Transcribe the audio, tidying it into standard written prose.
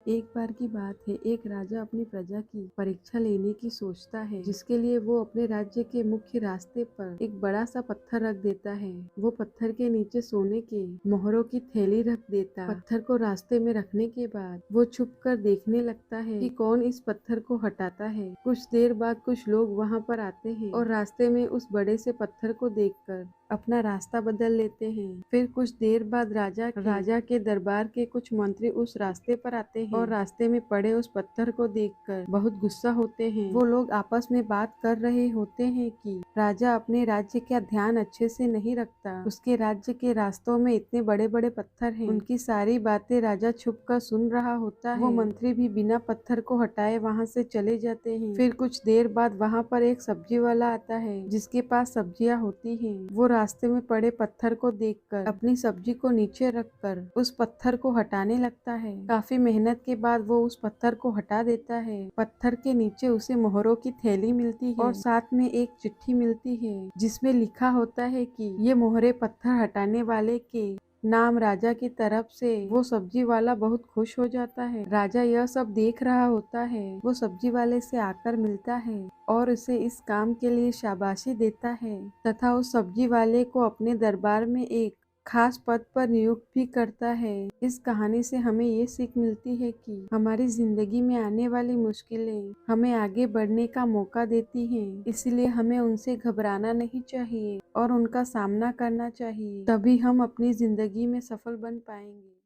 एक बार की बात है, एक राजा अपनी प्रजा की परीक्षा लेने की सोचता है, जिसके लिए वो अपने राज्य के मुख्य रास्ते पर एक बड़ा सा पत्थर रख देता है। वो पत्थर के नीचे सोने के मोहरों की थैली रख देता। पत्थर को रास्ते में रखने के बाद वो छुप कर देखने लगता है कि कौन इस पत्थर को हटाता है। कुछ देर बाद कुछ लोग वहाँ पर आते हैं और रास्ते में उस बड़े से पत्थर को देखकर अपना रास्ता बदल लेते हैं। फिर कुछ देर बाद राजा के दरबार के कुछ मंत्री उस रास्ते पर आते हैं और रास्ते में पड़े उस पत्थर को देखकर बहुत गुस्सा होते हैं। वो लोग आपस में बात कर रहे होते हैं कि राजा अपने राज्य का ध्यान अच्छे से नहीं रखता। उसके राज्य के रास्तों में इतने बड़े बड़े पत्थर हैं। उनकी सारी बातें राजा छुप कर सुन रहा होता है। वो मंत्री भी बिना पत्थर को हटाए वहाँ से चले जाते हैं। फिर कुछ देर बाद वहाँ पर एक सब्जी वाला आता है, जिसके पास सब्जियाँ होती हैं। वो रास्ते में पड़े पत्थर को देखकर अपनी सब्जी को नीचे रखकर उस पत्थर को हटाने लगता है। काफी मेहनत के बाद वो उस पत्थर को हटा देता है। पत्थर के नीचे उसे मोहरों की थैली मिलती है और साथ में एक चिट्ठी मिलती है, जिसमें लिखा होता है कि ये मोहरे पत्थर हटाने वाले के नाम राजा की तरफ से। वो सब्जी वाला बहुत खुश हो जाता है। राजा यह सब देख रहा होता है। वो सब्जी वाले से आकर मिलता है और उसे इस काम के लिए शाबाशी देता है तथा उस सब्जी वाले को अपने दरबार में एक खास पद पर नियुक्त भी करता है। इस कहानी से हमें ये सीख मिलती है कि हमारी जिंदगी में आने वाली मुश्किलें हमें आगे बढ़ने का मौका देती हैं, इसलिए हमें उनसे घबराना नहीं चाहिए और उनका सामना करना चाहिए। तभी हम अपनी जिंदगी में सफल बन पाएंगे।